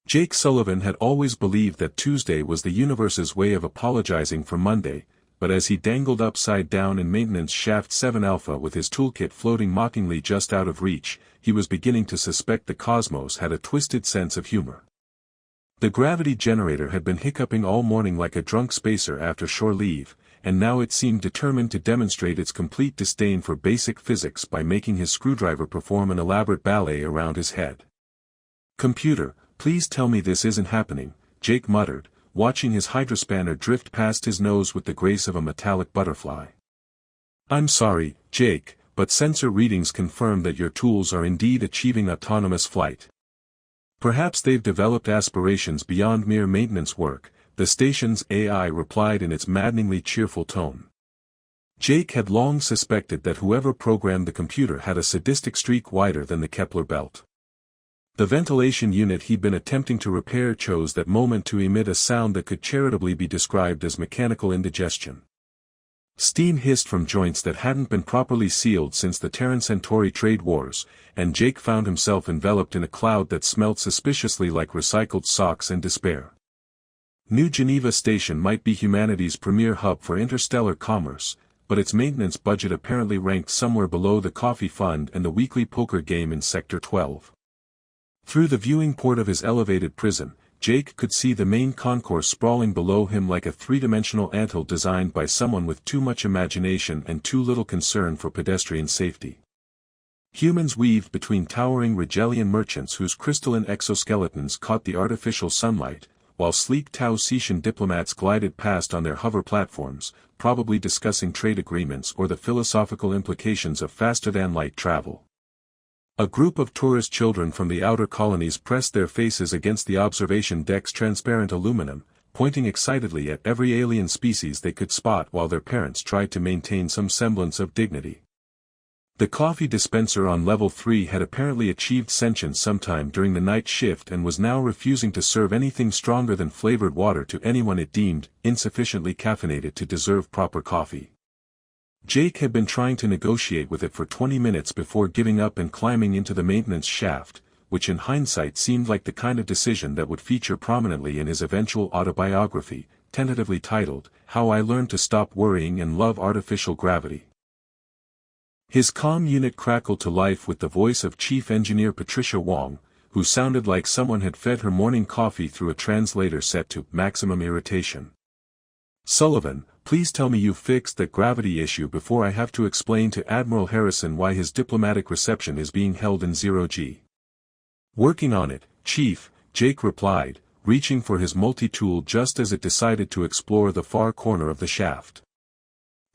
Jake Sullivan had always believed that Tuesday was the universe's way of apologizing for Monday, but as he dangled upside down in maintenance shaft 7 Alpha with his toolkit floating mockingly just out of reach, he was beginning to suspect the cosmos had a twisted sense of humor. The gravity generator had been hiccuping all morning like a drunk spacer after shore leave, and now it seemed determined to demonstrate its complete disdain for basic physics by making his screwdriver perform an elaborate ballet around his head. "Computer, please tell me this isn't happening," Jake muttered, watching his hydrospanner drift past his nose with the grace of a metallic butterfly. "I'm sorry, Jake, but sensor readings confirm that your tools are indeed achieving autonomous flight. Perhaps they've developed aspirations beyond mere maintenance work," the station's AI replied in its maddeningly cheerful tone. Jake had long suspected that whoever programmed the computer had a sadistic streak wider than the Kepler belt. The ventilation unit he'd been attempting to repair chose that moment to emit a sound that could charitably be described as mechanical indigestion. Steam hissed from joints that hadn't been properly sealed since the Terran Centauri trade wars, and Jake found himself enveloped in a cloud that smelled suspiciously like recycled socks and despair. New Geneva Station might be humanity's premier hub for interstellar commerce, but its maintenance budget apparently ranked somewhere below the coffee fund and the weekly poker game in Sector 12. Through the viewing port of his elevated prison, Jake could see the main concourse sprawling below him like a three-dimensional anthill designed by someone with too much imagination and too little concern for pedestrian safety. Humans weaved between towering Rigelian merchants whose crystalline exoskeletons caught the artificial sunlight, while sleek Tao-Cetian diplomats glided past on their hover platforms, probably discussing trade agreements or the philosophical implications of faster-than-light travel. A group of tourist children from the outer colonies pressed their faces against the observation deck's transparent aluminum, pointing excitedly at every alien species they could spot while their parents tried to maintain some semblance of dignity. The coffee dispenser on Level 3 had apparently achieved sentience sometime during the night shift and was now refusing to serve anything stronger than flavored water to anyone it deemed insufficiently caffeinated to deserve proper coffee. Jake had been trying to negotiate with it for 20 minutes before giving up and climbing into the maintenance shaft, which in hindsight seemed like the kind of decision that would feature prominently in his eventual autobiography, tentatively titled, "How I Learned to Stop Worrying and Love Artificial Gravity." His comm unit crackled to life with the voice of Chief Engineer Patricia Wong, who sounded like someone had fed her morning coffee through a translator set to maximum irritation. "Sullivan, please tell me you've fixed that gravity issue before I have to explain to Admiral Harrison why his diplomatic reception is being held in 0G. "Working on it, Chief," Jake replied, reaching for his multi-tool just as it decided to explore the far corner of the shaft.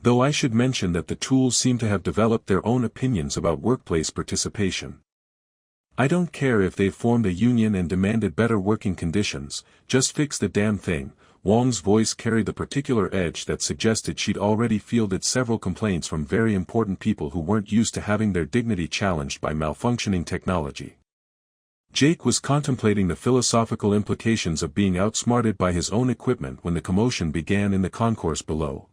Though I should mention that the tools seem to have developed their own opinions about workplace participation. "I don't care if they've formed a union and demanded better working conditions, just fix the damn thing." Wong's voice carried the particular edge that suggested she'd already fielded several complaints from very important people who weren't used to having their dignity challenged by malfunctioning technology. Jake was contemplating the philosophical implications of being outsmarted by his own equipment when the commotion began in the concourse below.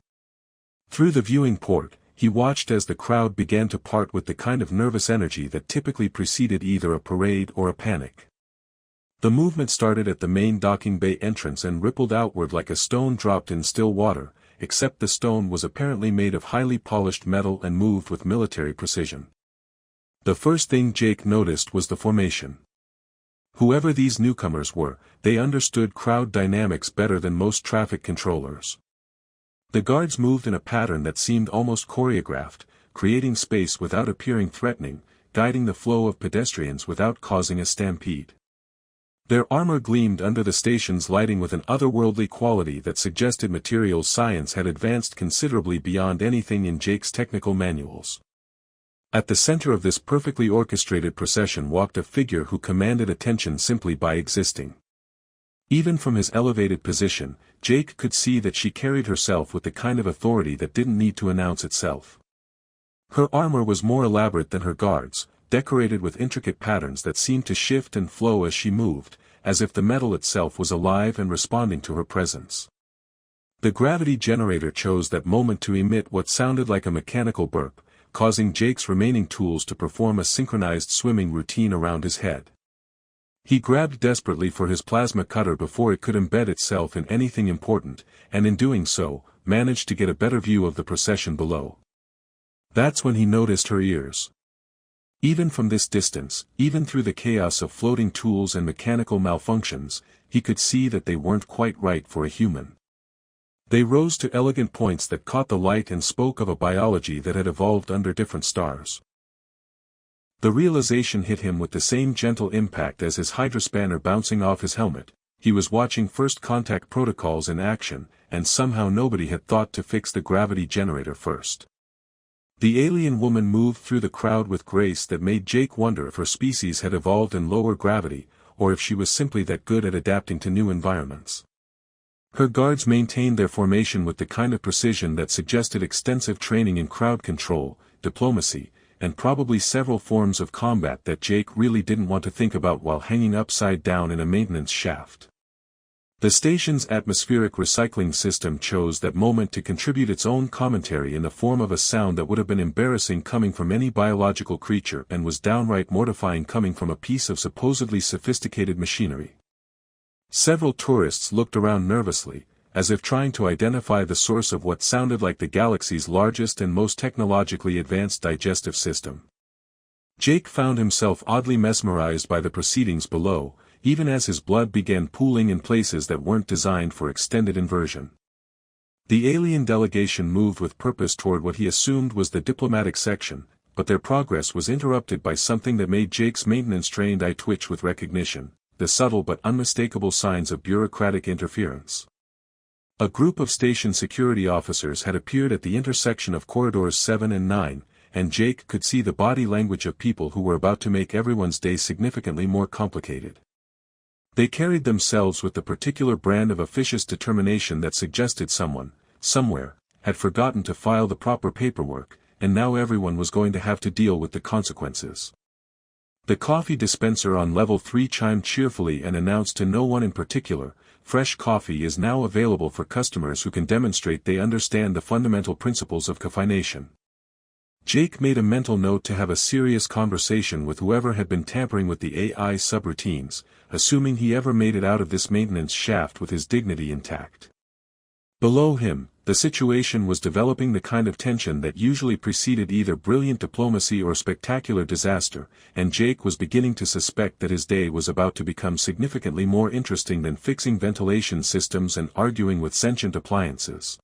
Through the viewing port, he watched as the crowd began to part with the kind of nervous energy that typically preceded either a parade or a panic. The movement started at the main docking bay entrance and rippled outward like a stone dropped in still water, except the stone was apparently made of highly polished metal and moved with military precision. The first thing Jake noticed was the formation. Whoever these newcomers were, they understood crowd dynamics better than most traffic controllers. The guards moved in a pattern that seemed almost choreographed, creating space without appearing threatening, guiding the flow of pedestrians without causing a stampede. Their armor gleamed under the station's lighting with an otherworldly quality that suggested materials science had advanced considerably beyond anything in Jake's technical manuals. At the center of this perfectly orchestrated procession walked a figure who commanded attention simply by existing. Even from his elevated position, Jake could see that she carried herself with the kind of authority that didn't need to announce itself. Her armor was more elaborate than her guards, decorated with intricate patterns that seemed to shift and flow as she moved, as if the metal itself was alive and responding to her presence. The gravity generator chose that moment to emit what sounded like a mechanical burp, causing Jake's remaining tools to perform a synchronized swimming routine around his head. He grabbed desperately for his plasma cutter before it could embed itself in anything important, and in doing so, managed to get a better view of the procession below. That's when he noticed her ears. Even from this distance, even through the chaos of floating tools and mechanical malfunctions, he could see that they weren't quite right for a human. They rose to elegant points that caught the light and spoke of a biology that had evolved under different stars. The realization hit him with the same gentle impact as his hydrospanner bouncing off his helmet. He was watching first contact protocols in action, and somehow nobody had thought to fix the gravity generator first. The alien woman moved through the crowd with grace that made Jake wonder if her species had evolved in lower gravity, or if she was simply that good at adapting to new environments. Her guards maintained their formation with the kind of precision that suggested extensive training in crowd control, diplomacy, and probably several forms of combat that Jake really didn't want to think about while hanging upside down in a maintenance shaft. The station's atmospheric recycling system chose that moment to contribute its own commentary in the form of a sound that would have been embarrassing coming from any biological creature and was downright mortifying coming from a piece of supposedly sophisticated machinery. Several tourists looked around nervously, as if trying to identify the source of what sounded like the galaxy's largest and most technologically advanced digestive system. Jake found himself oddly mesmerized by the proceedings below, even as his blood began pooling in places that weren't designed for extended inversion. The alien delegation moved with purpose toward what he assumed was the diplomatic section, but their progress was interrupted by something that made Jake's maintenance-trained eye twitch with recognition, the subtle but unmistakable signs of bureaucratic interference. A group of station security officers had appeared at the intersection of corridors 7 and 9, and Jake could see the body language of people who were about to make everyone's day significantly more complicated. They carried themselves with the particular brand of officious determination that suggested someone, somewhere, had forgotten to file the proper paperwork, and now everyone was going to have to deal with the consequences. The coffee dispenser on level 3 chimed cheerfully and announced to no one in particular, fresh coffee is now available for customers who can demonstrate they understand the fundamental principles of caffeination. Jake made a mental note to have a serious conversation with whoever had been tampering with the AI subroutines, assuming he ever made it out of this maintenance shaft with his dignity intact. Below him, the situation was developing the kind of tension that usually preceded either brilliant diplomacy or spectacular disaster, and Jake was beginning to suspect that his day was about to become significantly more interesting than fixing ventilation systems and arguing with sentient appliances.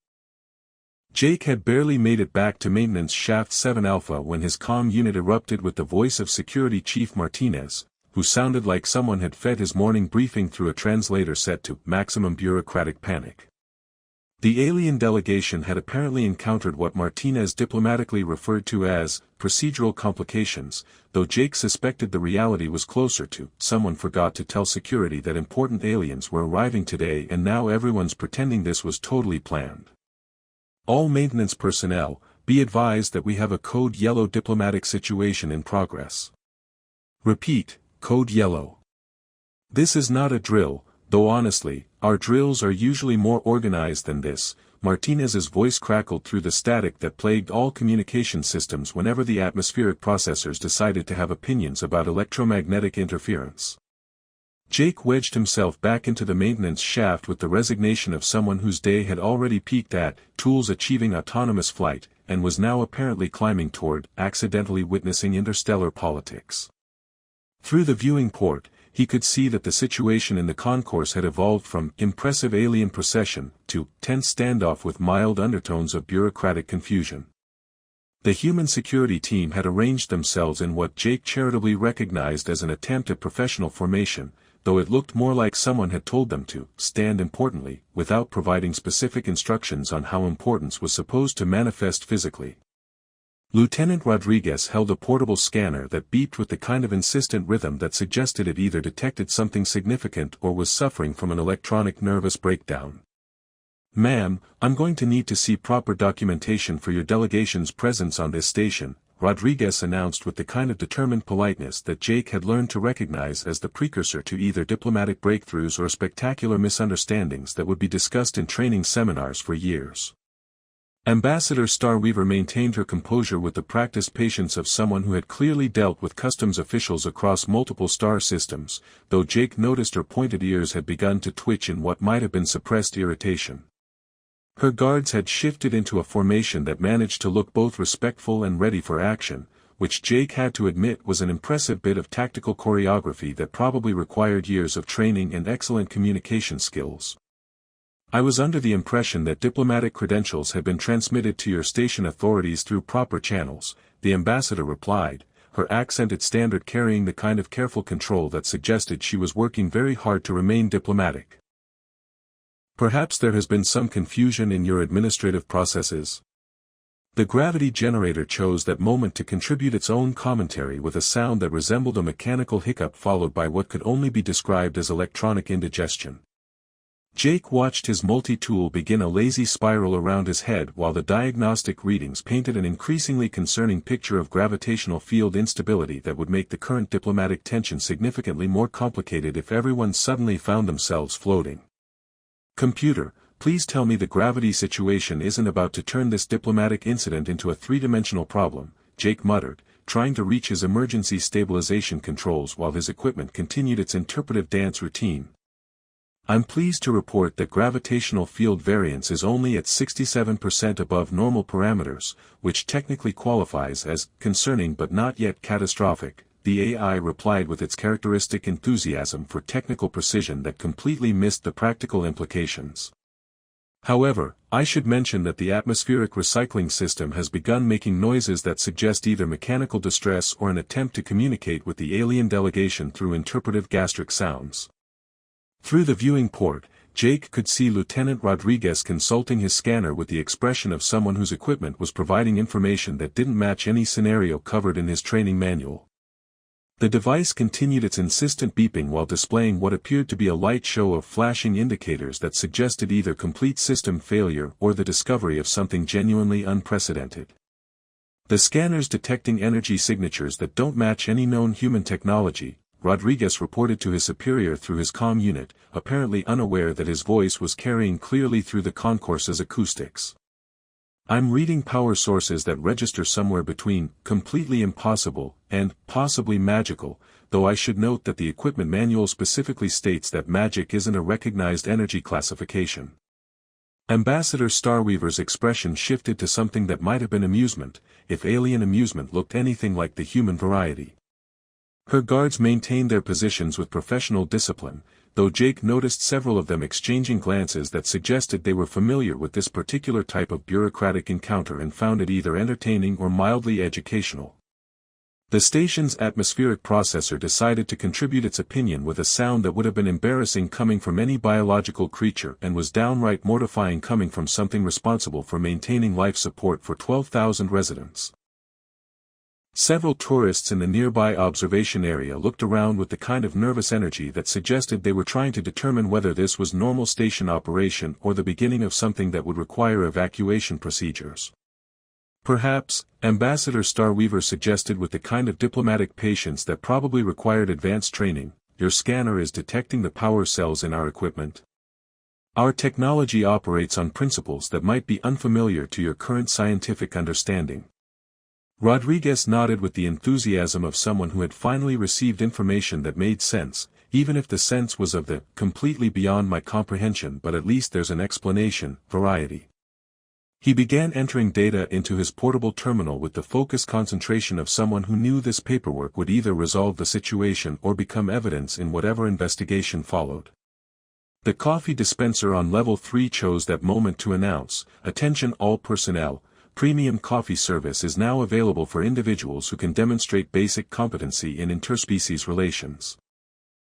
Jake had barely made it back to Maintenance Shaft 7 Alpha when his comm unit erupted with the voice of Security Chief Martinez, who sounded like someone had fed his morning briefing through a translator set to maximum bureaucratic panic. The alien delegation had apparently encountered what Martinez diplomatically referred to as procedural complications, though Jake suspected the reality was closer to someone forgot to tell security that important aliens were arriving today and now everyone's pretending this was totally planned. All maintenance personnel, be advised that we have a code yellow diplomatic situation in progress. Repeat, code yellow. This is not a drill, though honestly, our drills are usually more organized than this. Martinez's voice crackled through the static that plagued all communication systems whenever the atmospheric processors decided to have opinions about electromagnetic interference. Jake wedged himself back into the maintenance shaft with the resignation of someone whose day had already peaked at tools achieving autonomous flight, and was now apparently climbing toward accidentally witnessing interstellar politics. Through the viewing port, he could see that the situation in the concourse had evolved from impressive alien procession to tense standoff with mild undertones of bureaucratic confusion. The human security team had arranged themselves in what Jake charitably recognized as an attempt at professional formation, though it looked more like someone had told them to stand importantly, without providing specific instructions on how importance was supposed to manifest physically. Lieutenant Rodriguez held a portable scanner that beeped with the kind of insistent rhythm that suggested it either detected something significant or was suffering from an electronic nervous breakdown. "Ma'am, I'm going to need to see proper documentation for your delegation's presence on this station," Rodriguez announced with the kind of determined politeness that Jake had learned to recognize as the precursor to either diplomatic breakthroughs or spectacular misunderstandings that would be discussed in training seminars for years. Ambassador Starweaver maintained her composure with the practiced patience of someone who had clearly dealt with customs officials across multiple star systems, though Jake noticed her pointed ears had begun to twitch in what might have been suppressed irritation. Her guards had shifted into a formation that managed to look both respectful and ready for action, which Jake had to admit was an impressive bit of tactical choreography that probably required years of training and excellent communication skills. I was under the impression that diplomatic credentials had been transmitted to your station authorities through proper channels, the ambassador replied, her accented standard carrying the kind of careful control that suggested she was working very hard to remain diplomatic. Perhaps there has been some confusion in your administrative processes. The gravity generator chose that moment to contribute its own commentary with a sound that resembled a mechanical hiccup followed by what could only be described as electronic indigestion. Jake watched his multi-tool begin a lazy spiral around his head while the diagnostic readings painted an increasingly concerning picture of gravitational field instability that would make the current diplomatic tension significantly more complicated if everyone suddenly found themselves floating. Computer, please tell me the gravity situation isn't about to turn this diplomatic incident into a three-dimensional problem, Jake muttered, trying to reach his emergency stabilization controls while his equipment continued its interpretive dance routine. I'm pleased to report that gravitational field variance is only at 67% above normal parameters, which technically qualifies as concerning but not yet catastrophic, the AI replied with its characteristic enthusiasm for technical precision that completely missed the practical implications. However, I should mention that the atmospheric recycling system has begun making noises that suggest either mechanical distress or an attempt to communicate with the alien delegation through interpretive gastric sounds. Through the viewing port, Jake could see Lieutenant Rodriguez consulting his scanner with the expression of someone whose equipment was providing information that didn't match any scenario covered in his training manual. The device continued its insistent beeping while displaying what appeared to be a light show of flashing indicators that suggested either complete system failure or the discovery of something genuinely unprecedented. The scanner's detecting energy signatures that don't match any known human technology, Rodriguez reported to his superior through his comm unit, apparently unaware that his voice was carrying clearly through the concourse's acoustics. I'm reading power sources that register somewhere between completely impossible and possibly magical, though I should note that the equipment manual specifically states that magic isn't a recognized energy classification. Ambassador Starweaver's expression shifted to something that might have been amusement, if alien amusement looked anything like the human variety. Her guards maintained their positions with professional discipline, though Jake noticed several of them exchanging glances that suggested they were familiar with this particular type of bureaucratic encounter and found it either entertaining or mildly educational. The station's atmospheric processor decided to contribute its opinion with a sound that would have been embarrassing coming from any biological creature and was downright mortifying coming from something responsible for maintaining life support for 12,000 residents. Several tourists in the nearby observation area looked around with the kind of nervous energy that suggested they were trying to determine whether this was normal station operation or the beginning of something that would require evacuation procedures. Perhaps, Ambassador Starweaver suggested with the kind of diplomatic patience that probably required advanced training, your scanner is detecting the power cells in our equipment. Our technology operates on principles that might be unfamiliar to your current scientific understanding. Rodriguez nodded with the enthusiasm of someone who had finally received information that made sense, even if the sense was of the completely beyond my comprehension, but at least there's an explanation variety. He began entering data into his portable terminal with the focused concentration of someone who knew this paperwork would either resolve the situation or become evidence in whatever investigation followed. The coffee dispenser on level 3 chose that moment to announce, "Attention all personnel. Premium coffee service is now available for individuals who can demonstrate basic competency in interspecies relations.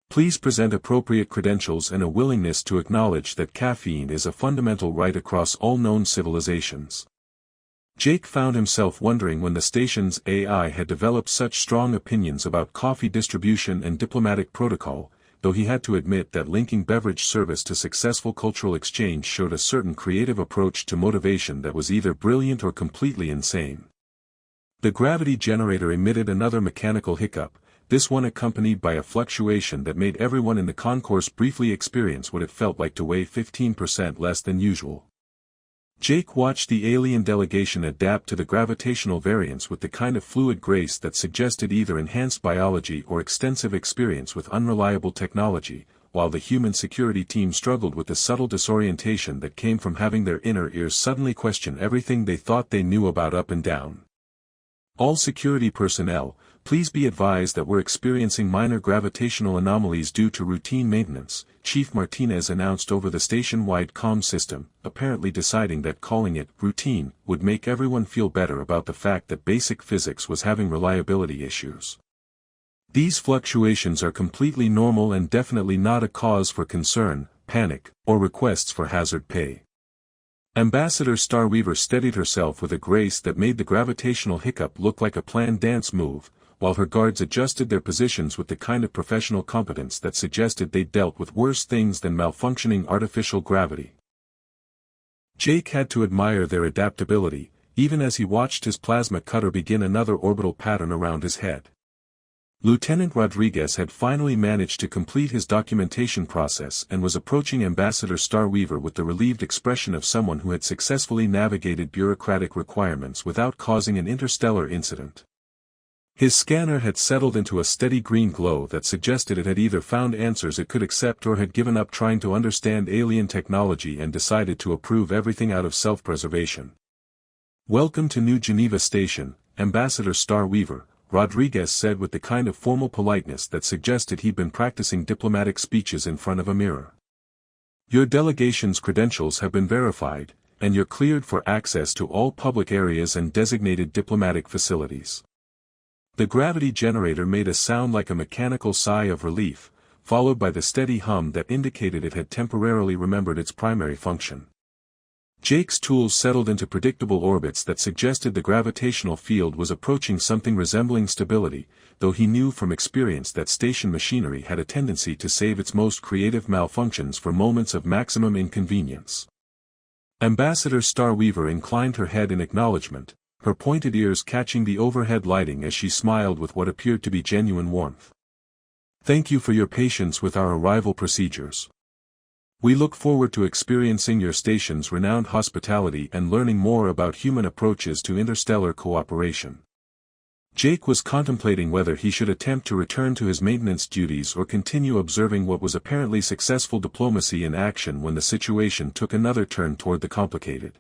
Please present appropriate credentials and a willingness to acknowledge that caffeine is a fundamental right across all known civilizations." Jake found himself wondering when the station's AI had developed such strong opinions about coffee distribution and diplomatic protocol, though he had to admit that linking beverage service to successful cultural exchange showed a certain creative approach to motivation that was either brilliant or completely insane. The gravity generator emitted another mechanical hiccup, this one accompanied by a fluctuation that made everyone in the concourse briefly experience what it felt like to weigh 15% less than usual. Jake watched the alien delegation adapt to the gravitational variance with the kind of fluid grace that suggested either enhanced biology or extensive experience with unreliable technology, while the human security team struggled with the subtle disorientation that came from having their inner ears suddenly question everything they thought they knew about up and down. All security personnel, please be advised that we're experiencing minor gravitational anomalies due to routine maintenance, Chief Martinez announced over the station-wide comm system, apparently deciding that calling it routine would make everyone feel better about the fact that basic physics was having reliability issues. These fluctuations are completely normal and definitely not a cause for concern, panic, or requests for hazard pay. Ambassador Starweaver steadied herself with a grace that made the gravitational hiccup look like a planned dance move, while her guards adjusted their positions with the kind of professional competence that suggested they'd dealt with worse things than malfunctioning artificial gravity. Jake had to admire their adaptability, even as he watched his plasma cutter begin another orbital pattern around his head. Lieutenant Rodriguez had finally managed to complete his documentation process and was approaching Ambassador Starweaver with the relieved expression of someone who had successfully navigated bureaucratic requirements without causing an interstellar incident. His scanner had settled into a steady green glow that suggested it had either found answers it could accept or had given up trying to understand alien technology and decided to approve everything out of self-preservation. "Welcome to New Geneva Station, Ambassador Starweaver," Rodriguez said with the kind of formal politeness that suggested he'd been practicing diplomatic speeches in front of a mirror. "Your delegation's credentials have been verified, and you're cleared for access to all public areas and designated diplomatic facilities." The gravity generator made a sound like a mechanical sigh of relief, followed by the steady hum that indicated it had temporarily remembered its primary function. Jake's tools settled into predictable orbits that suggested the gravitational field was approaching something resembling stability, though he knew from experience that station machinery had a tendency to save its most creative malfunctions for moments of maximum inconvenience. Ambassador Starweaver inclined her head in acknowledgement, her pointed ears catching the overhead lighting as she smiled with what appeared to be genuine warmth. "Thank you for your patience with our arrival procedures. We look forward to experiencing your station's renowned hospitality and learning more about human approaches to interstellar cooperation." Jake was contemplating whether he should attempt to return to his maintenance duties or continue observing what was apparently successful diplomacy in action when the situation took another turn toward the complicated.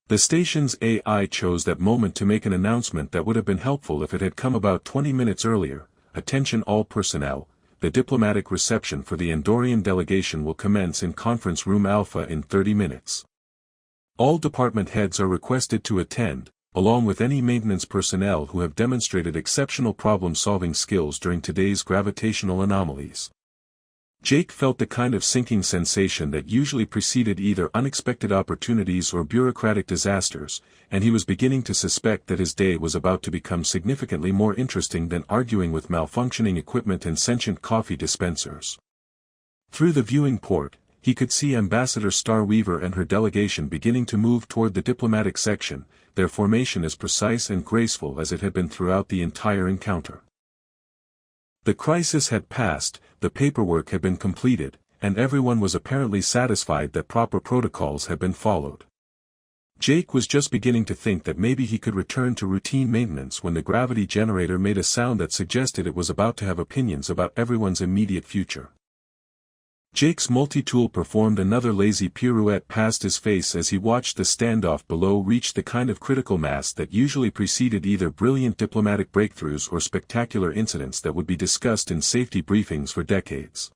The station's AI chose that moment to make an announcement that would have been helpful if it had come about 20 minutes earlier. "Attention all personnel, the diplomatic reception for the Andorian delegation will commence in Conference Room Alpha in 30 minutes. All department heads are requested to attend, along with any maintenance personnel who have demonstrated exceptional problem-solving skills during today's gravitational anomalies." Jake felt the kind of sinking sensation that usually preceded either unexpected opportunities or bureaucratic disasters, and he was beginning to suspect that his day was about to become significantly more interesting than arguing with malfunctioning equipment and sentient coffee dispensers. Through the viewing port, he could see Ambassador Starweaver and her delegation beginning to move toward the diplomatic section, their formation as precise and graceful as it had been throughout the entire encounter. The crisis had passed, the paperwork had been completed, and everyone was apparently satisfied that proper protocols had been followed. Jake was just beginning to think that maybe he could return to routine maintenance when the gravity generator made a sound that suggested it was about to have opinions about everyone's immediate future. Jake's multi-tool performed another lazy pirouette past his face as he watched the standoff below reach the kind of critical mass that usually preceded either brilliant diplomatic breakthroughs or spectacular incidents that would be discussed in safety briefings for decades.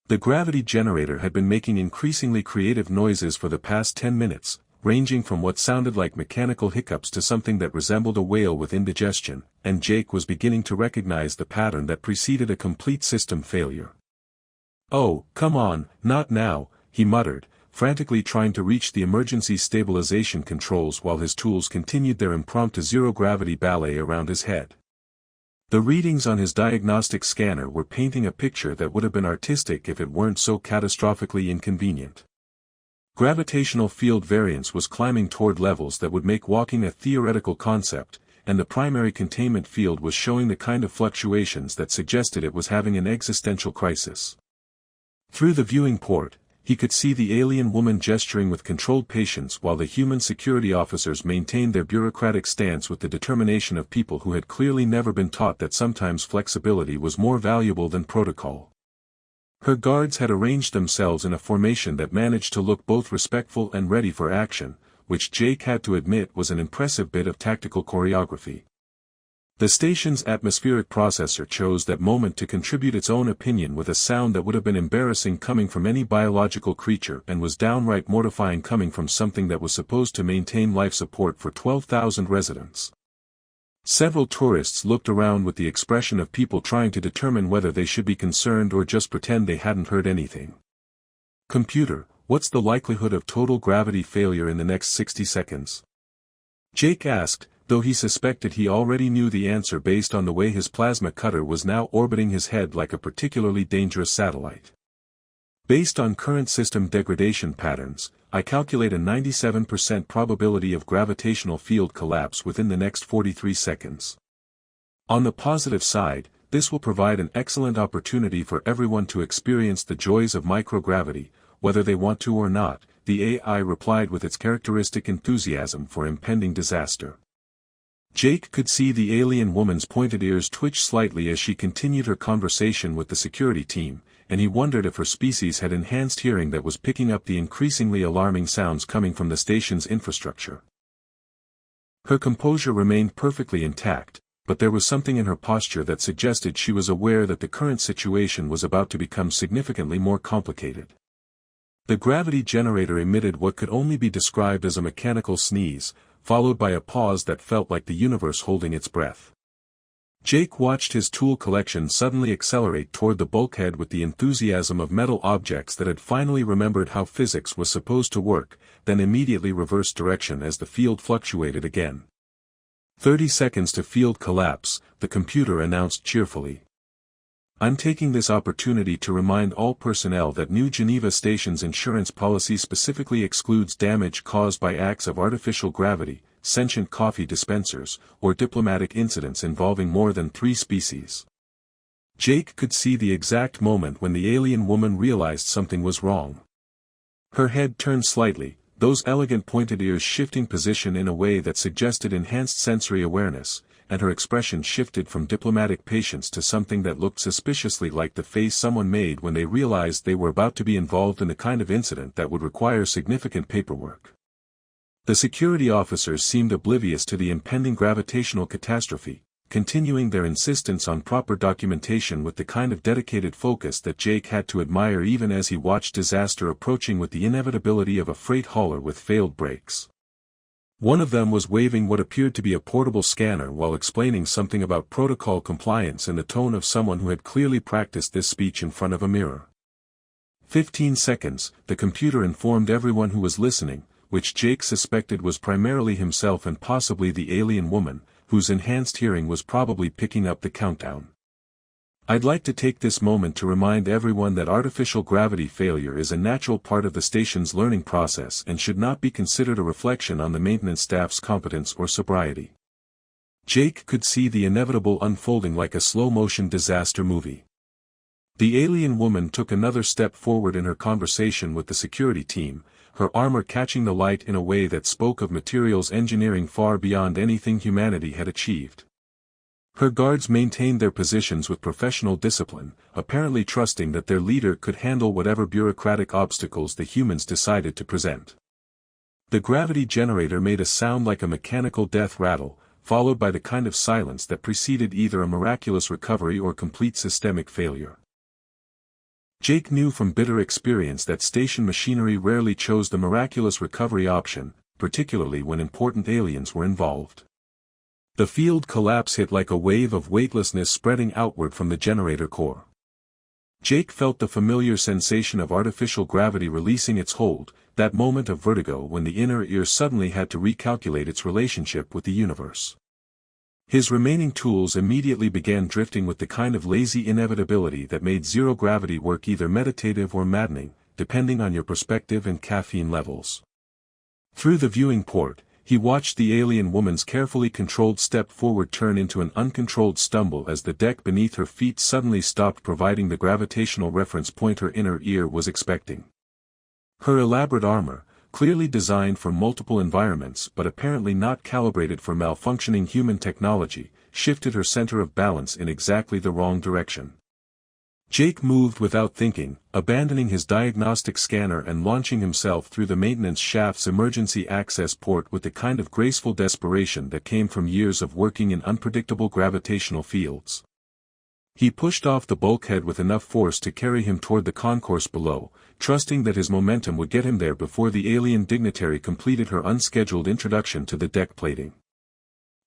The gravity generator had been making increasingly creative noises for the past 10 minutes, ranging from what sounded like mechanical hiccups to something that resembled a whale with indigestion, and Jake was beginning to recognize the pattern that preceded a complete system failure. "Oh, come on, not now," he muttered, frantically trying to reach the emergency stabilization controls while his tools continued their impromptu zero-gravity ballet around his head. The readings on his diagnostic scanner were painting a picture that would have been artistic if it weren't so catastrophically inconvenient. Gravitational field variance was climbing toward levels that would make walking a theoretical concept, and the primary containment field was showing the kind of fluctuations that suggested it was having an existential crisis. Through the viewing port, He could see the alien woman gesturing with controlled patience while the human security officers maintained their bureaucratic stance with the determination of people who had clearly never been taught that sometimes flexibility was more valuable than protocol. Her guards had arranged themselves in a formation that managed to look both respectful and ready for action, which Jake had to admit was an impressive bit of tactical choreography. The station's atmospheric processor chose that moment to contribute its own opinion with a sound that would have been embarrassing coming from any biological creature and was downright mortifying coming from something that was supposed to maintain life support for 12,000 residents. Several tourists looked around with the expression of people trying to determine whether they should be concerned or just pretend they hadn't heard anything. "Computer, what's the likelihood of total gravity failure in the next 60 seconds? Jake asked, though he suspected he already knew the answer based on the way his plasma cutter was now orbiting his head like a particularly dangerous satellite. "Based on current system degradation patterns, I calculate a 97% probability of gravitational field collapse within the next 43 seconds. On the positive side, this will provide an excellent opportunity for everyone to experience the joys of microgravity, whether they want to or not," the AI replied with its characteristic enthusiasm for impending disaster. Jake could see the alien woman's pointed ears twitch slightly as she continued her conversation with the security team, and he wondered if her species had enhanced hearing that was picking up the increasingly alarming sounds coming from the station's infrastructure. Her composure remained perfectly intact, but there was something in her posture that suggested she was aware that the current situation was about to become significantly more complicated. The gravity generator emitted what could only be described as a mechanical sneeze, followed by a pause that felt like the universe holding its breath. Jake watched his tool collection suddenly accelerate toward the bulkhead with the enthusiasm of metal objects that had finally remembered how physics was supposed to work, then immediately reversed direction as the field fluctuated again. 30 seconds to field collapse, the computer announced cheerfully. "I'm taking this opportunity to remind all personnel that New Geneva Station's insurance policy specifically excludes damage caused by acts of artificial gravity, sentient coffee dispensers, or diplomatic incidents involving more than 3 species." Jake could see the exact moment when the alien woman realized something was wrong. Her head turned slightly, those elegant pointed ears shifting position in a way that suggested enhanced sensory awareness, and her expression shifted from diplomatic patience to something that looked suspiciously like the face someone made when they realized they were about to be involved in the kind of incident that would require significant paperwork. The security officers seemed oblivious to the impending gravitational catastrophe, continuing their insistence on proper documentation with the kind of dedicated focus that Jake had to admire even as he watched disaster approaching with the inevitability of a freight hauler with failed brakes. One of them was waving what appeared to be a portable scanner while explaining something about protocol compliance in the tone of someone who had clearly practiced this speech in front of a mirror. 15 seconds, the computer informed everyone who was listening, which Jake suspected was primarily himself and possibly the alien woman, whose enhanced hearing was probably picking up the countdown. "I'd like to take this moment to remind everyone that artificial gravity failure is a natural part of the station's learning process and should not be considered a reflection on the maintenance staff's competence or sobriety." Jake could see the inevitable unfolding like a slow-motion disaster movie. The alien woman took another step forward in her conversation with the security team, her armor catching the light in a way that spoke of materials engineering far beyond anything humanity had achieved. Her guards maintained their positions with professional discipline, apparently trusting that their leader could handle whatever bureaucratic obstacles the humans decided to present. The gravity generator made a sound like a mechanical death rattle, followed by the kind of silence that preceded either a miraculous recovery or complete systemic failure. Jake knew from bitter experience that station machinery rarely chose the miraculous recovery option, particularly when important aliens were involved. The field collapse hit like a wave of weightlessness spreading outward from the generator core. Jake felt the familiar sensation of artificial gravity releasing its hold, that moment of vertigo when the inner ear suddenly had to recalculate its relationship with the universe. His remaining tools immediately began drifting with the kind of lazy inevitability that made zero-gravity work either meditative or maddening, depending on your perspective and caffeine levels. Through the viewing port, he watched the alien woman's carefully controlled step forward turn into an uncontrolled stumble as the deck beneath her feet suddenly stopped providing the gravitational reference point her inner ear was expecting. Her elaborate armor, clearly designed for multiple environments but apparently not calibrated for malfunctioning human technology, shifted her center of balance in exactly the wrong direction. Jake moved without thinking, abandoning his diagnostic scanner and launching himself through the maintenance shaft's emergency access port with the kind of graceful desperation that came from years of working in unpredictable gravitational fields. He pushed off the bulkhead with enough force to carry him toward the concourse below, trusting that his momentum would get him there before the alien dignitary completed her unscheduled introduction to the deck plating.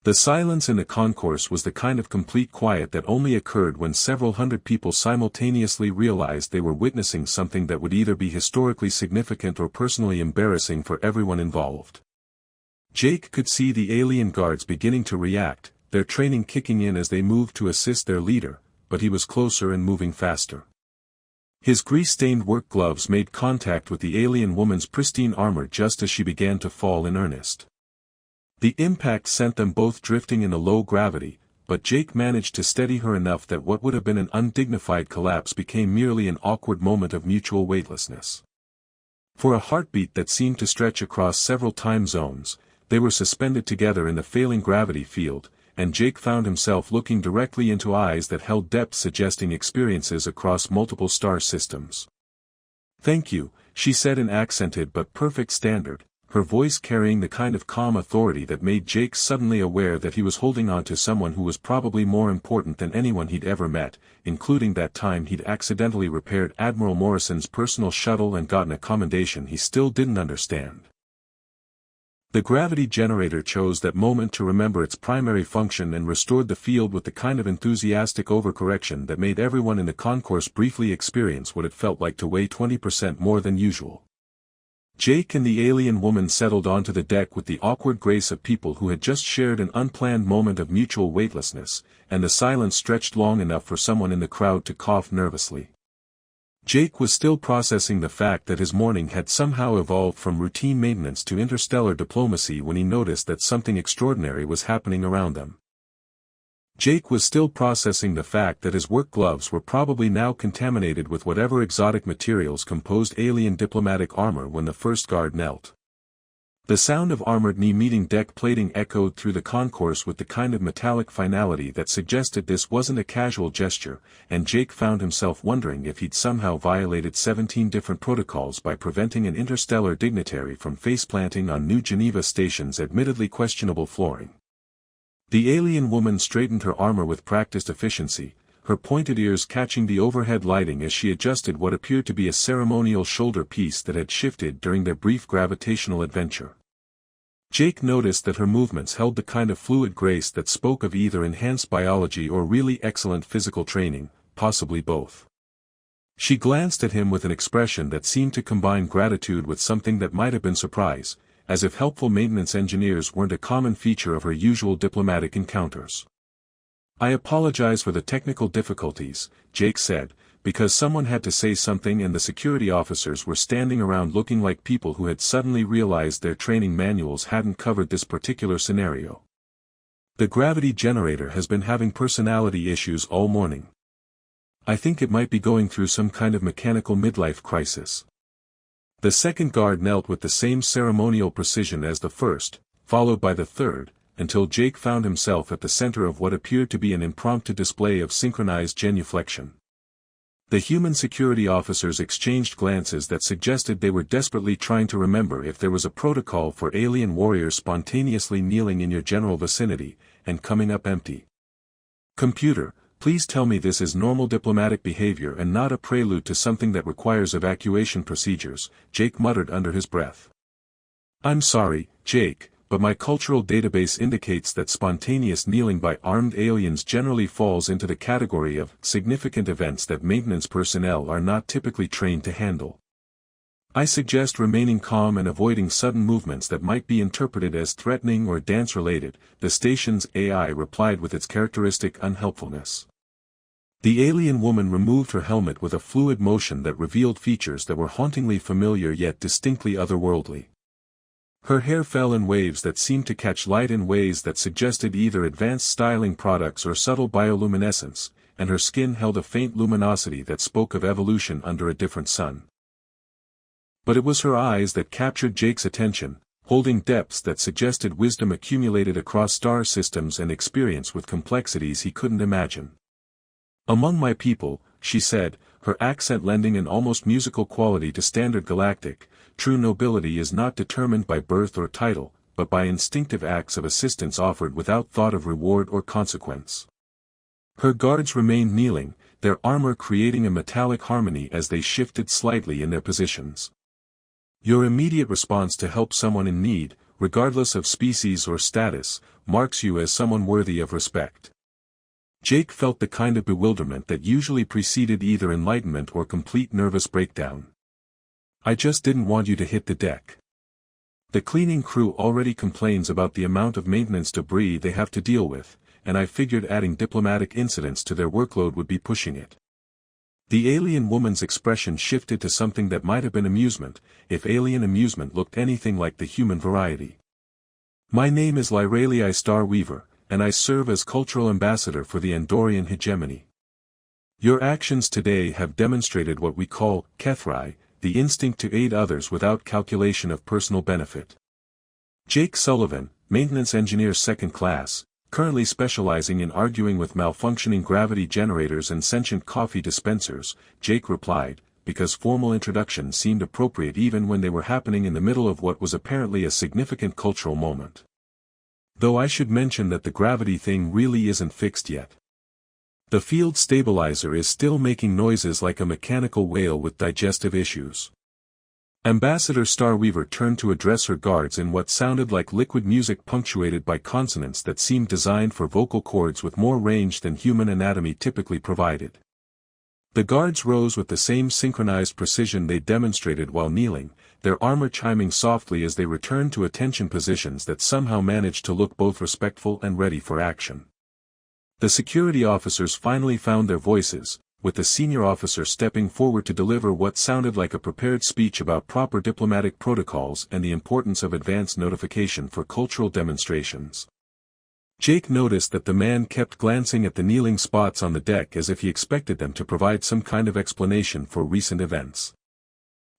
The silence in the concourse was the kind of complete quiet that only occurred when several hundred people simultaneously realized they were witnessing something that would either be historically significant or personally embarrassing for everyone involved. Jake could see the alien guards beginning to react, their training kicking in as they moved to assist their leader, but he was closer and moving faster. His grease-stained work gloves made contact with the alien woman's pristine armor just as she began to fall in earnest. The impact sent them both drifting in a low gravity, but Jake managed to steady her enough that what would have been an undignified collapse became merely an awkward moment of mutual weightlessness. For a heartbeat that seemed to stretch across several time zones, they were suspended together in the failing gravity field, and Jake found himself looking directly into eyes that held depth suggesting experiences across multiple star systems. "Thank you," she said in accented but perfect standard, her voice carrying the kind of calm authority that made Jake suddenly aware that he was holding on to someone who was probably more important than anyone he'd ever met, including that time he'd accidentally repaired Admiral Morrison's personal shuttle and gotten a commendation he still didn't understand. The gravity generator chose that moment to remember its primary function and restored the field with the kind of enthusiastic overcorrection that made everyone in the concourse briefly experience what it felt like to weigh 20% more than usual. Jake and the alien woman settled onto the deck with the awkward grace of people who had just shared an unplanned moment of mutual weightlessness, and the silence stretched long enough for someone in the crowd to cough nervously. Jake was still processing the fact that his morning had somehow evolved from routine maintenance to interstellar diplomacy when he noticed that something extraordinary was happening around them. Jake was still processing the fact that his work gloves were probably now contaminated with whatever exotic materials composed alien diplomatic armor when the first guard knelt. The sound of armored knee meeting deck plating echoed through the concourse with the kind of metallic finality that suggested this wasn't a casual gesture, and Jake found himself wondering if he'd somehow violated 17 different protocols by preventing an interstellar dignitary from faceplanting on New Geneva Station's admittedly questionable flooring. The alien woman straightened her armor with practiced efficiency, her pointed ears catching the overhead lighting as she adjusted what appeared to be a ceremonial shoulder piece that had shifted during their brief gravitational adventure. Jake noticed that her movements held the kind of fluid grace that spoke of either enhanced biology or really excellent physical training, possibly both. She glanced at him with an expression that seemed to combine gratitude with something that might have been surprise, as if helpful maintenance engineers weren't a common feature of her usual diplomatic encounters. "I apologize for the technical difficulties," Jake said, because someone had to say something and the security officers were standing around looking like people who had suddenly realized their training manuals hadn't covered this particular scenario. "The gravity generator has been having personality issues all morning. I think it might be going through some kind of mechanical midlife crisis." The second guard knelt with the same ceremonial precision as the first, followed by the third, until Jake found himself at the center of what appeared to be an impromptu display of synchronized genuflection. The human security officers exchanged glances that suggested they were desperately trying to remember if there was a protocol for alien warriors spontaneously kneeling in your general vicinity, and coming up empty. "Computer, please tell me this is normal diplomatic behavior and not a prelude to something that requires evacuation procedures," Jake muttered under his breath. "I'm sorry, Jake, but my cultural database indicates that spontaneous kneeling by armed aliens generally falls into the category of significant events that maintenance personnel are not typically trained to handle. I suggest remaining calm and avoiding sudden movements that might be interpreted as threatening or dance-related," the station's AI replied with its characteristic unhelpfulness. The alien woman removed her helmet with a fluid motion that revealed features that were hauntingly familiar yet distinctly otherworldly. Her hair fell in waves that seemed to catch light in ways that suggested either advanced styling products or subtle bioluminescence, and her skin held a faint luminosity that spoke of evolution under a different sun. But it was her eyes that captured Jake's attention, holding depths that suggested wisdom accumulated across star systems and experience with complexities he couldn't imagine. "Among my people," she said, her accent lending an almost musical quality to standard Galactic, "true nobility is not determined by birth or title, but by instinctive acts of assistance offered without thought of reward or consequence." Her guards remained kneeling, their armor creating a metallic harmony as they shifted slightly in their positions. Your immediate response to help someone in need, regardless of species or status, marks you as someone worthy of respect. Jake felt the kind of bewilderment that usually preceded either enlightenment or complete nervous breakdown. "I just didn't want you to hit the deck. The cleaning crew already complains about the amount of maintenance debris they have to deal with, and I figured adding diplomatic incidents to their workload would be pushing it." The alien woman's expression shifted to something that might have been amusement, if alien amusement looked anything like the human variety. "My name is Lyralii Starweaver, and I serve as cultural ambassador for the Andorian hegemony. Your actions today have demonstrated what we call Kethrai, the instinct to aid others without calculation of personal benefit." Jake Sullivan, maintenance engineer second class, currently specializing in arguing with malfunctioning gravity generators and sentient coffee dispensers, Jake replied, because formal introductions seemed appropriate even when they were happening in the middle of what was apparently a significant cultural moment. "Though I should mention that the gravity thing really isn't fixed yet. The field stabilizer is still making noises like a mechanical whale with digestive issues." Ambassador Starweaver turned to address her guards in what sounded like liquid music punctuated by consonants that seemed designed for vocal cords with more range than human anatomy typically provided. The guards rose with the same synchronized precision they demonstrated while kneeling, their armor chiming softly as they returned to attention positions that somehow managed to look both respectful and ready for action. The security officers finally found their voices, with the senior officer stepping forward to deliver what sounded like a prepared speech about proper diplomatic protocols and the importance of advance notification for cultural demonstrations. Jake noticed that the man kept glancing at the kneeling spots on the deck as if he expected them to provide some kind of explanation for recent events.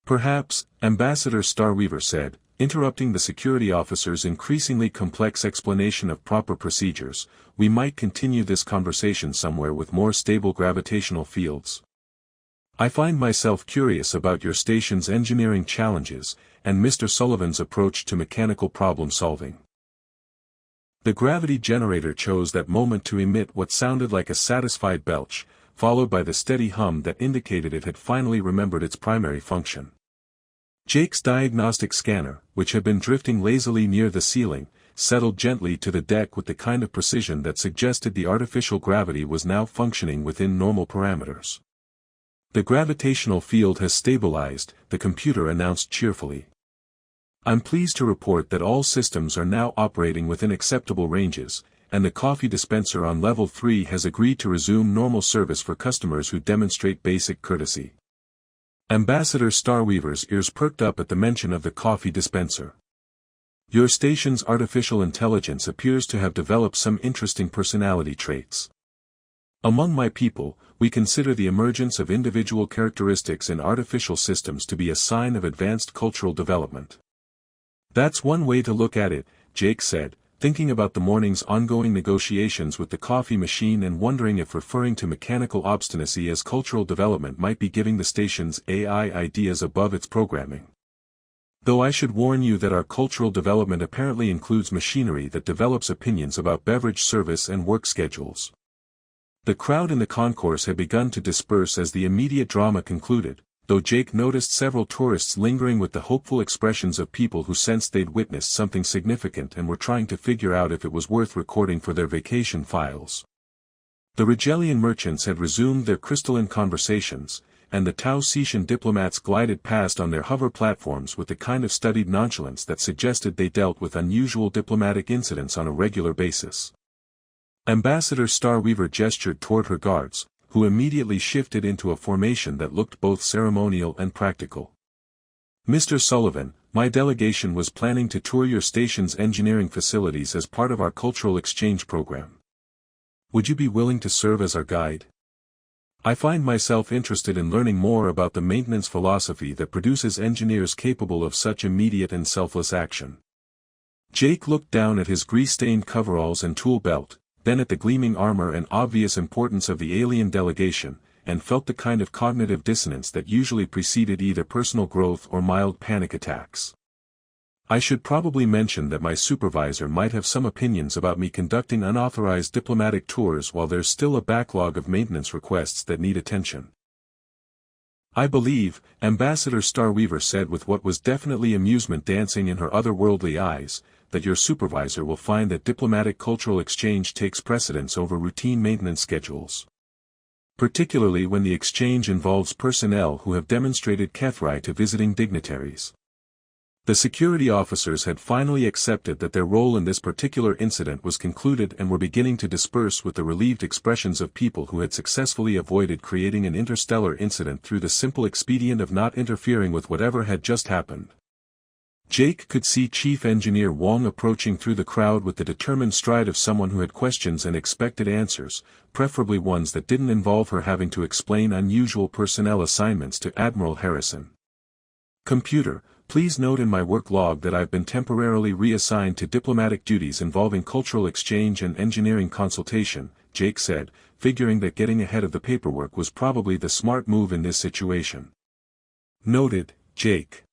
"Perhaps," Ambassador Starweaver said, interrupting the security officer's increasingly complex explanation of proper procedures, "we might continue this conversation somewhere with more stable gravitational fields. I find myself curious about your station's engineering challenges, and Mr. Sullivan's approach to mechanical problem solving." The gravity generator chose that moment to emit what sounded like a satisfied belch, followed by the steady hum that indicated it had finally remembered its primary function. Jake's diagnostic scanner, which had been drifting lazily near the ceiling, settled gently to the deck with the kind of precision that suggested the artificial gravity was now functioning within normal parameters. "The gravitational field has stabilized," the computer announced cheerfully. "I'm pleased to report that all systems are now operating within acceptable ranges, and the coffee dispenser on level 3 has agreed to resume normal service for customers who demonstrate basic courtesy." Ambassador Starweaver's ears perked up at the mention of the coffee dispenser. "Your station's artificial intelligence appears to have developed some interesting personality traits. Among my people, we consider the emergence of individual characteristics in artificial systems to be a sign of advanced cultural development." "That's one way to look at it," Jake said, thinking about the morning's ongoing negotiations with the coffee machine and wondering if referring to mechanical obstinacy as cultural development might be giving the station's AI ideas above its programming. "Though I should warn you that our cultural development apparently includes machinery that develops opinions about beverage service and work schedules." The crowd in the concourse had begun to disperse as the immediate drama concluded, though Jake noticed several tourists lingering with the hopeful expressions of people who sensed they'd witnessed something significant and were trying to figure out if it was worth recording for their vacation files. The Rigelian merchants had resumed their crystalline conversations, and the Tausetian diplomats glided past on their hover platforms with the kind of studied nonchalance that suggested they dealt with unusual diplomatic incidents on a regular basis. Ambassador Starweaver gestured toward her guards, who immediately shifted into a formation that looked both ceremonial and practical. "Mr. Sullivan, my delegation was planning to tour your station's engineering facilities as part of our cultural exchange program. Would you be willing to serve as our guide?" I find myself interested in learning more about the maintenance philosophy that produces engineers capable of such immediate and selfless action. Jake looked down at his grease-stained coveralls and tool belt, then at the gleaming armor and obvious importance of the alien delegation, and felt the kind of cognitive dissonance that usually preceded either personal growth or mild panic attacks. I should probably mention that my supervisor might have some opinions about me conducting unauthorized diplomatic tours while there's still a backlog of maintenance requests that need attention. I believe, Ambassador Starweaver said with what was definitely amusement dancing in her otherworldly eyes, that your supervisor will find that diplomatic cultural exchange takes precedence over routine maintenance schedules. Particularly when the exchange involves personnel who have demonstrated Kethri to visiting dignitaries. The security officers had finally accepted that their role in this particular incident was concluded and were beginning to disperse with the relieved expressions of people who had successfully avoided creating an interstellar incident through the simple expedient of not interfering with whatever had just happened. Jake could see Chief Engineer Wong approaching through the crowd with the determined stride of someone who had questions and expected answers, preferably ones that didn't involve her having to explain unusual personnel assignments to Admiral Harrison. Computer, please note in my work log that I've been temporarily reassigned to diplomatic duties involving cultural exchange and engineering consultation, Jake said, figuring that getting ahead of the paperwork was probably the smart move in this situation. Noted, Jake.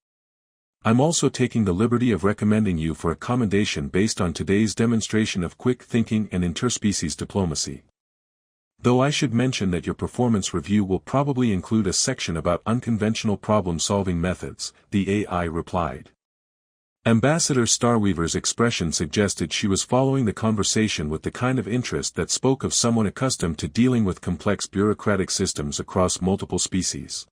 I'm also taking the liberty of recommending you for a commendation based on today's demonstration of quick thinking and interspecies diplomacy. Though I should mention that your performance review will probably include a section about unconventional problem-solving methods, the AI replied. Ambassador Starweaver's expression suggested she was following the conversation with the kind of interest that spoke of someone accustomed to dealing with complex bureaucratic systems across multiple species.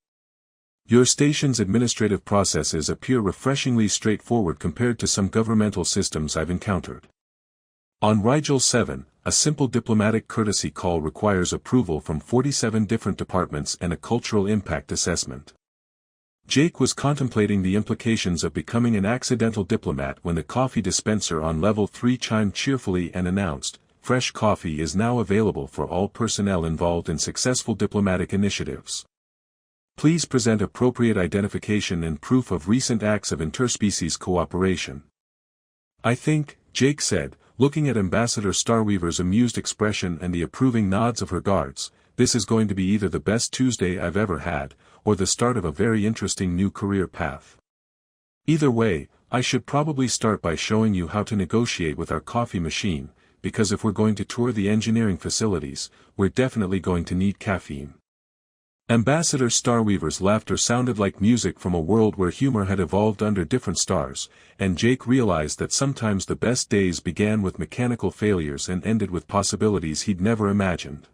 Your station's administrative processes appear refreshingly straightforward compared to some governmental systems I've encountered. On Rigel 7, a simple diplomatic courtesy call requires approval from 47 different departments and a cultural impact assessment. Jake was contemplating the implications of becoming an accidental diplomat when the coffee dispenser on level 3 chimed cheerfully and announced, "Fresh coffee is now available for all personnel involved in successful diplomatic initiatives. Please present appropriate identification and proof of recent acts of interspecies cooperation." I think, Jake said, looking at Ambassador Starweaver's amused expression and the approving nods of her guards, this is going to be either the best Tuesday I've ever had, or the start of a very interesting new career path. Either way, I should probably start by showing you how to negotiate with our coffee machine, because if we're going to tour the engineering facilities, we're definitely going to need caffeine. Ambassador Starweaver's laughter sounded like music from a world where humor had evolved under different stars, and Jake realized that sometimes the best days began with mechanical failures and ended with possibilities he'd never imagined.